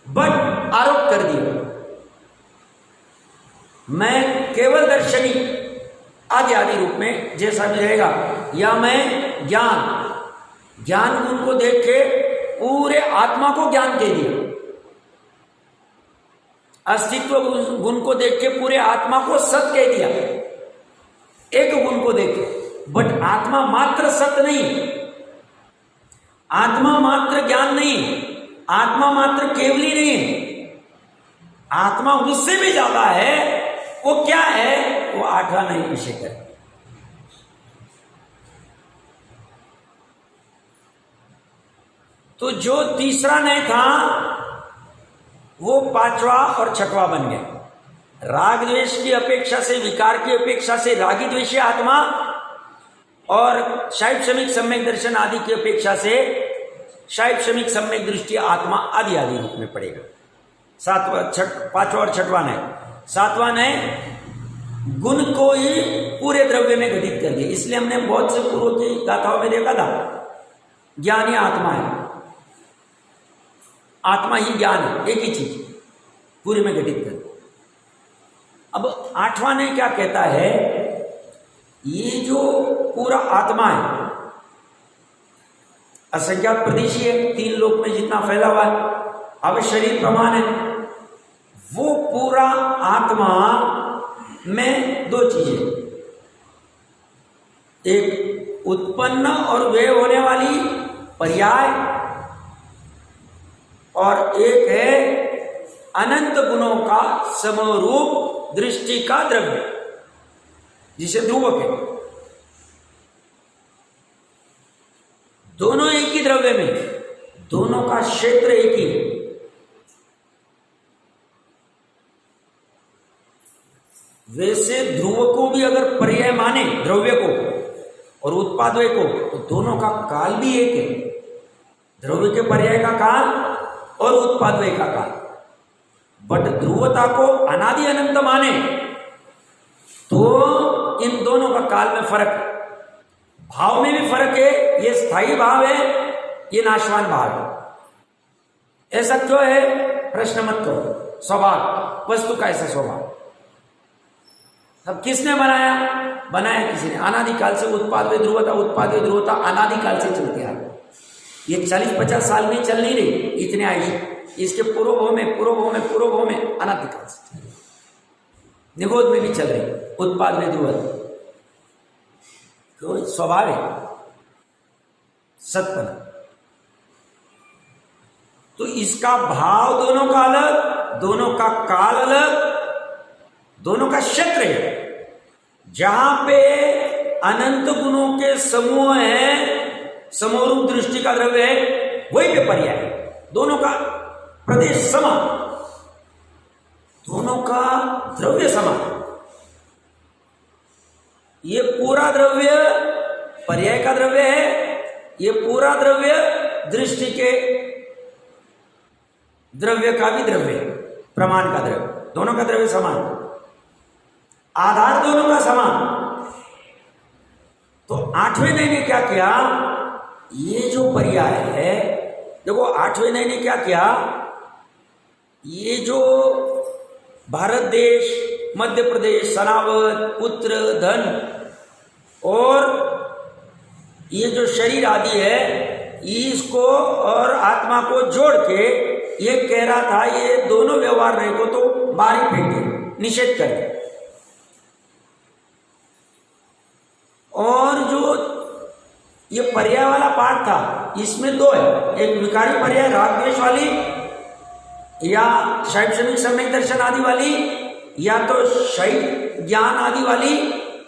बट आरोप कर दिया मैं केवल दर्शनी आदि आदि रूप में जैसा भी रहेगा, या मैं ज्ञान गुण को देख के पूरे आत्मा को ज्ञान कह दिया, अस्तित्व गुण को देख के पूरे आत्मा को सत कह दिया, एक गुण को देख के। बट आत्मा मात्र सत्य नहीं, आत्मा मात्र ज्ञान नहीं, आत्मा मात्र केवली नहीं, आत्मा उससे भी ज्यादा है। वो क्या है? वो आठवां नहीं विषय कर। तो जो तीसरा नहीं था वो पांचवा और छठवा बन गया। राग द्वेष की अपेक्षा से, विकार की अपेक्षा से रागी द्वेषी आत्मा, और शैक्षणिक सम्यक दर्शन आदि की अपेक्षा से शैक्षणिक सम्यक दृष्टि आत्मा आदि आदि रूप में पड़ेगा। पांचवा और छठवा ने, सातवां ने गुण को ही पूरे द्रव्य में घटित कर दिया। इसलिए हमने बहुत से पूर्व की गाथाओं में देखा था ज्ञान ही आत्मा है, आत्मा ही ज्ञान है, एक ही चीज पूरे में घटित कर। अब आठवां ने क्या कहता है? ये जो पूरा आत्मा है असंख्यात प्रदेशी है, तीन लोक में जितना फैला हुआ है, अब शरीर प्रमाण है। वो पूरा आत्मा में दो चीजें, एक उत्पन्न और व्यय होने वाली पर्याय, और एक है अनंत गुणों का समरूप दृष्टि का द्रव्य, जिसे ध्रुवक है। दोनों एक ही द्रव्य में, दोनों का क्षेत्र एक ही। वैसे ध्रुव को भी अगर पर्याय माने द्रव्य को और उत्पाद्वय को, तो दोनों का काल भी एक है। द्रव्य के पर्याय का काल और उत्पाद्वय का काल। बट ध्रुवता को अनादि अनंत माने तो इन दोनों का काल में फर्क है, भाव में भी फर्क है। ये स्थायी भाव है, ये नाशवान भाव है। ऐसा क्यों है? प्रश्न मत करो। स्वभाव, वस्तु का ऐसा स्वभाव। अब किसने बनाया? बनाया किसी ने। अनादिकाल से उत्पाद ध्रुवता अनादिकाल से चलती आ रही। ये 40-50 साल में चल नहीं रही, इतने आयुष। इसके पूर्व में अनादिकाल से निगोद में भी चल रही उत्पाद में ध्रुवता। तो स्वभाव है सत्पना। तो इसका भाव दोनों का अलग, दोनों का काल अलग, दोनों का क्षेत्र है। जहां पे अनंत गुणों के समूह है, समरूप दृष्टि का द्रव्य है, वही पे पर्याय है। दोनों का प्रदेश समान, दोनों का द्रव्य समान। ये पूरा द्रव्य पर्याय का द्रव्य है, ये पूरा द्रव्य दृष्टि के द्रव्य का भी द्रव्य है, प्रमाण का द्रव्य। दोनों का द्रव्य समान, आधार दोनों का समान। तो आठवें नय ने क्या किया? ये जो पर्याय है, देखो आठवें नय ने क्या किया? ये जो भारत देश, मध्य प्रदेश, सनावत, पुत्र, धन और ये जो शरीर आदि है, इसको और आत्मा को जोड़ के ये कह रहा था ये दोनों व्यवहार रहे को तो बाहर ही फेंके, निषेध कर दे। और जो ये पर्याय वाला पाठ था, इसमें दो है, एक विकारी पर्याय राग द्वेष वाली, या शैक्षणिक सम्यक दर्शन आदि वाली, या तो शैव ज्ञान आदि वाली,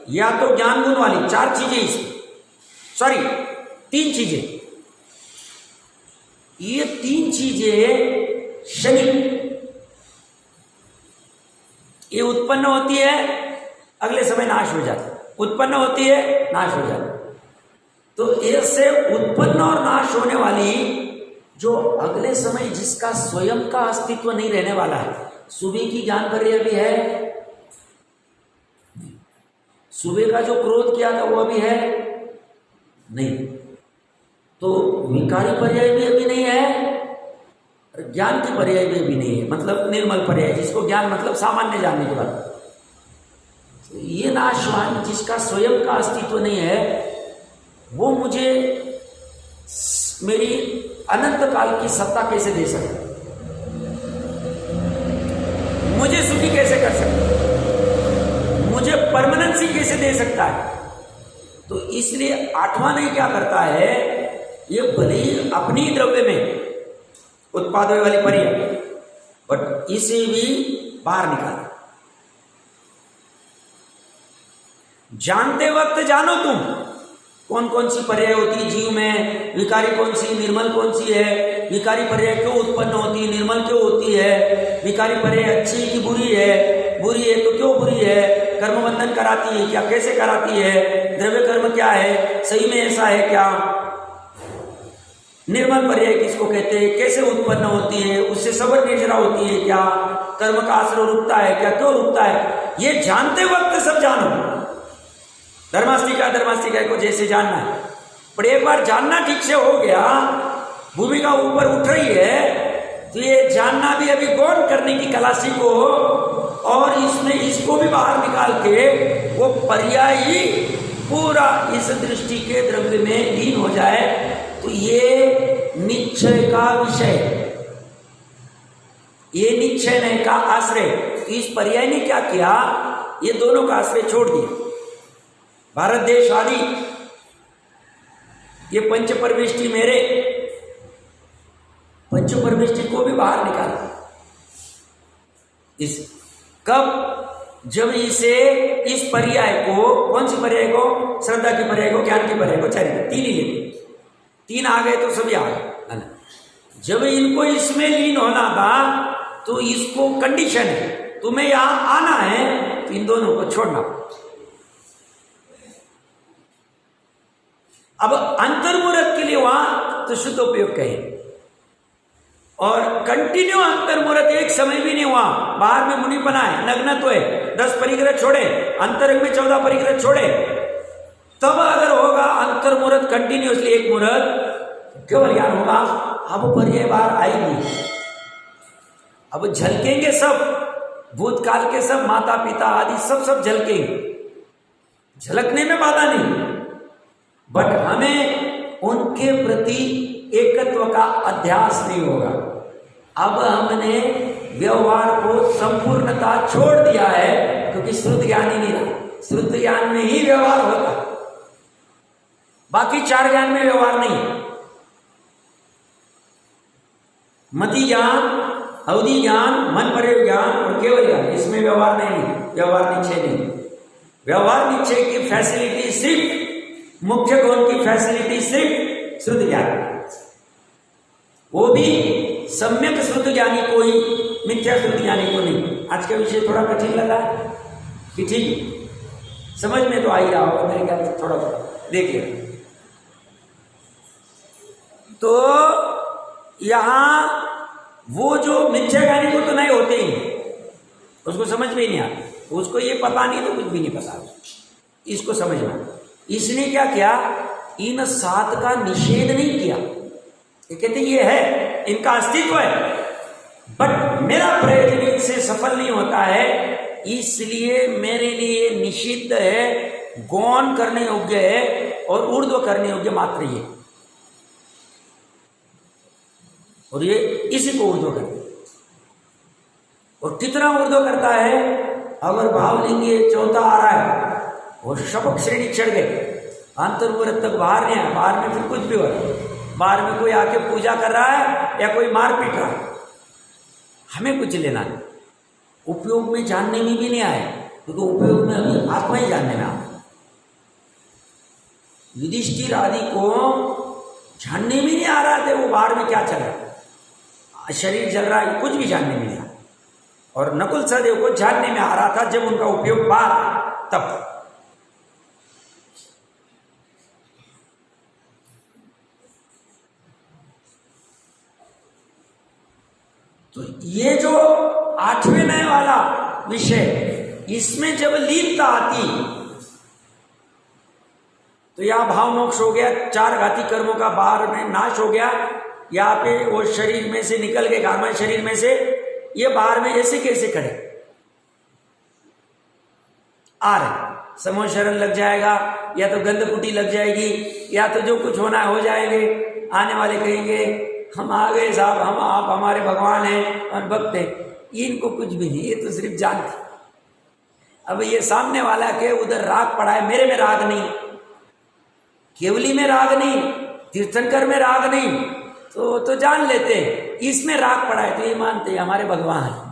या तो ज्ञान गुण वाली। चार चीजें इसमें, सॉरी 3 चीजें। ये 3 चीजें क्षणिक, ये उत्पन्न होती है, अगले समय नाश हो जाती है, उत्पन्न होती है, नाश हो जाती है। तो ऐसे उत्पन्न और नाश होने वाली जो अगले समय जिसका स्वयं का अस्तित्व नहीं रहने वाला है, सुबह की ज्ञान पर्याय भी है, सुबह का जो क्रोध किया था वो अभी है नहीं, तो विकारी पर्याय भी अभी नहीं है, ज्ञान की पर्याय भी अभी नहीं है, मतलब निर्मल पर्याय, जिसको ज्ञान मतलब सामान्य जानने के बाद। तो ये नाशवान जिसका स्वयं का अस्तित्व नहीं है, वो मुझे मेरी अनंत काल की सत्ता कैसे दे सकता, मुझे सुखी कैसे कर सकता, मुझे परमानेंसी कैसे दे सकता है। तो इसलिए 8वां नहीं क्या करता है, ये भले ही अपनी द्रव्य में उत्पाद वाली पर्याय, बट इसे भी बाहर निकाल। जानते वक्त जानो तुम कौन कौन सी पर्याय होती है जीव में, विकारी कौन सी, निर्मल कौन सी है, विकारी पर्याय क्यों उत्पन्न होती है, निर्मल क्यों होती है, विकारी पर्याय अच्छी कि बुरी है, बुरी है तो क्यों बुरी है, कर्म बंधन कराती है क्या, कैसे कराती है, द्रव्य कर्म क्या है, सही में ऐसा है क्या, निर्मल पर्याय किसको कहते हैं, कैसे उत्पन्न होती है, उससे सबर निर्जरा होती है क्या, कर्म का आश्रय रुकता है क्या, क्यों रुकता है, ये जानते वक्त सब जानो। धर्मास्तिका को जैसे जानना है, पर एक बार जानना ठीक से हो गया, भूमिका ऊपर उठ रही है, तो ये जानना भी अभी गौण करने की कला सीखो, और इसमें इसको भी बाहर निकाल के वो पर्याय ही पूरा इस दृष्टि के द्रव्य में लीन हो जाए। तो ये निश्चय का विषय, ये निश्चय नहीं का आश्रय। तो इस पर्याय ने क्या किया, ये दोनों का आश्रय छोड़ दिया। भारत देश आदि ये पंच परमेष्टि मेरे, पंच परमेष्टि को भी बाहर निकाला। इस कब, जब इसे इस पर्याय को, कौन सी पर्याय को, श्रद्धा की पर्याय को, ज्ञान की पर्याय को, चारित्र 3 ही लेते, 3 आ गए तो सभी आ गए। जब इनको इसमें लीन होना था तो इसको कंडीशन है, तुम्हें यहां आना है तो इन दोनों को छोड़ना। अब अंतर्मुहूर्त के लिए वहां तो शुद्ध उपयोग कहे, और कंटिन्यू अंतर्मुहूर्त एक समय भी नहीं हुआ, बाहर में मुनि बनाए, नग्नत्व है, 10 परिग्रह छोड़े, अंतरंग में 14 परिग्रह छोड़े, तब अगर होगा अंतर्मुहूर्त कंटिन्यूअसली एक मुहूर्त, केवल ज्ञान होगा। अब पर्याय बाहर आएगी, अब झलकेंगे सब, भूतकाल के सब माता पिता आदि सब झलकेंगे, झलकने में बाधा नहीं, बट हमें उनके प्रति एकत्व का अध्यास नहीं होगा। अब हमने व्यवहार को संपूर्णता छोड़ दिया है, क्योंकि श्रुत ज्ञान ही नहीं रहा। श्रुत ज्ञान में ही व्यवहार होता, बाकी 4 ज्ञान में व्यवहार नहीं। मति ज्ञान, अवधि ज्ञान, मन प्रयोग ज्ञान और केवल ज्ञान, इसमें व्यवहार नहीं, व्यवहार निश्चय नहीं। व्यवहार निश्चय की फैसिलिटी सिर्फ, मुख्य गुण की फैसिलिटी सिर्फ श्रुत ज्ञान, वो भी सम्यक श्रुत ज्ञानी को ही, मिथ्या श्रुत ज्ञानी को नहीं। आज का विषय थोड़ा कठिन लगा कि ठीक समझ में तो आ ही रहा होगा मेरे ख्याल से, थोड़ा देखिए। तो यहां वो जो मिथ्या ज्ञानी को तो नहीं होते ही, उसको समझ में ही नहीं आता, उसको ये पता नहीं तो कुछ भी नहीं पता, इसको समझना। इसने क्या किया, इन 7 का निषेध नहीं किया, ये कहते ये है, इनका अस्तित्व है, बट मेरा प्रयोजन इससे सफल नहीं होता है, इसलिए मेरे लिए निषिद्ध है, गौण करने योग्य है और ऊर्ध्व करने योग्य मात्र ये, और ये इसी को ऊर्ध्व करता है। और कितना ऊर्ध्व करता है? अगर भावलिंगी चौथा आ रहा है और शपक श्रेणी चढ़ गए, अंतर्मुहूर्त तक बाहर नहीं आया, बाहर में फिर कुछ भी हो रहा है, बाहर में कोई आके पूजा कर रहा है या कोई मार पीट रहा है, हमें कुछ लेना नहीं, उपयोग में जानने में भी नहीं आए, क्योंकि उपयोग में अभी आत्मा ही जानने में आ। युधिष्ठिर आदि को जानने में नहीं आ रहा था वो बाहर में क्या चल रहा है, शरीर जल रहा है, कुछ भी जानने में नहीं आ। और नकुल सहदेव को जानने में आ रहा था जब उनका उपयोग बाहर, तब। तो ये जो 8वें नए वाला विषय, इसमें जब लीनता आती तो यहां भाव मोक्ष हो गया, 4 घाती कर्मों का बाहर में नाश हो गया, यहाँ पे वो शरीर में से निकल गए, कार्य शरीर में से, ये बाहर में ऐसे कैसे खड़े आ रहे, समूह शरण लग जाएगा, या तो गंधकुटी लग जाएगी, या तो जो कुछ होना है हो जाएंगे, आने वाले कहेंगे हम आ गए साहब, हम आप हमारे भगवान हैं और भक्त हैं, इनको कुछ भी नहीं, ये तो सिर्फ जानते। अब ये सामने वाला के उधर राग पड़ा है, मेरे में राग नहीं, केवली में राग नहीं, तीर्थंकर में राग नहीं, तो जान लेते हैं इसमें राग पड़ा है, तो ये मानते हैं हमारे भगवान हैं।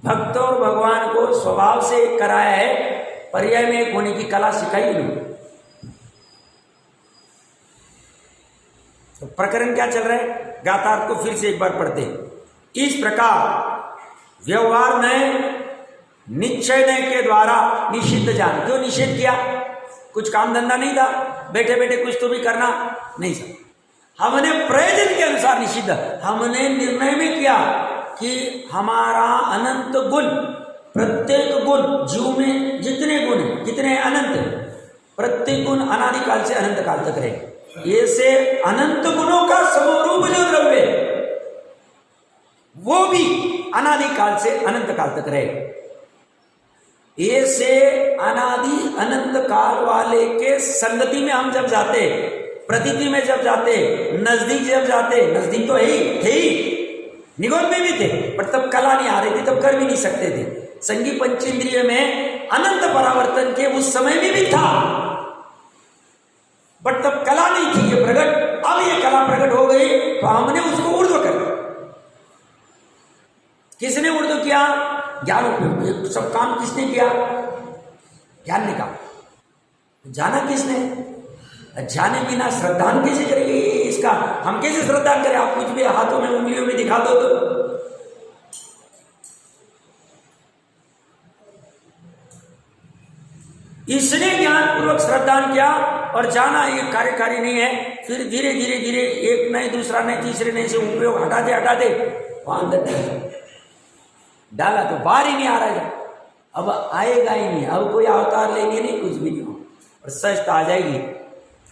भक्त और भगवान को स्वभाव से एक कराया है, पर्याय में एक होने की कला सिखाई नहीं। तो प्रकरण क्या चल रहा है, गाथार्थ को फिर से एक बार पढ़ते हैं। इस प्रकार व्यवहार में निश्चय के द्वारा निषिद्ध जान, क्यों निषेध किया? कुछ काम धंधा नहीं था, बैठे बैठे कुछ तो भी करना नहीं था, हमने प्रयोजन के अनुसार निषिद्ध, हमने निर्णय में किया कि हमारा अनंत गुण, प्रत्येक गुण जीव में जितने गुण हैं, कितने अनंत, प्रत्येक गुण अनादिकाल से अनंत काल तक रहे, ऐसे अनंत गुणों का समरूप जो द्रव्य वो भी अनादिकाल से अनंत काल तक रहे। ऐसे अनादि अनंत काल वाले के संगति में हम जब जाते, प्रतीति में जब जाते, नजदीक जब जाते, नजदीक तो थे ही, निगोद में भी थे, पर तब कला नहीं आ रही थी, तब कर भी नहीं सकते थे। संगी पंचेंद्रिय में अनंत परावर्तन के उस समय में भी था, बट तब कला नहीं थी ये प्रकट। अब ये कला प्रकट हो गई तो हमने उसको ऊर्ध्व कर दिया। किसने ऊर्ध्व किया? ज्ञान उपयोग। सब काम किसने किया? ज्ञान ने कहा। जाना किसने? जाने बिना श्रद्धान कैसे करेंगे इसका? हम कैसे श्रद्धा करें? आप कुछ भी हाथों में उंगलियों में दिखा दो तो इसने ज्ञान पूर्वक श्रद्धान किया और जाना ये कार्यकारी नहीं है। फिर धीरे धीरे धीरे एक नहीं, दूसरा नहीं, तीसरे नहीं से उपयोग हटाते अंदर डाला तो बाहर ही नहीं आ रहा है। अब आएगा ही नहीं, अब कोई अवतार लेंगे नहीं, कुछ भी नहीं हो और सहजता आ जाएगी।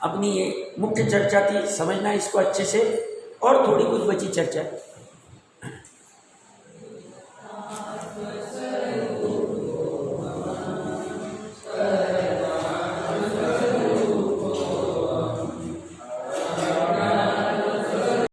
अपनी ये मुख्य चर्चा थी, समझना इसको अच्छे से। और थोड़ी कुछ बची चर्चा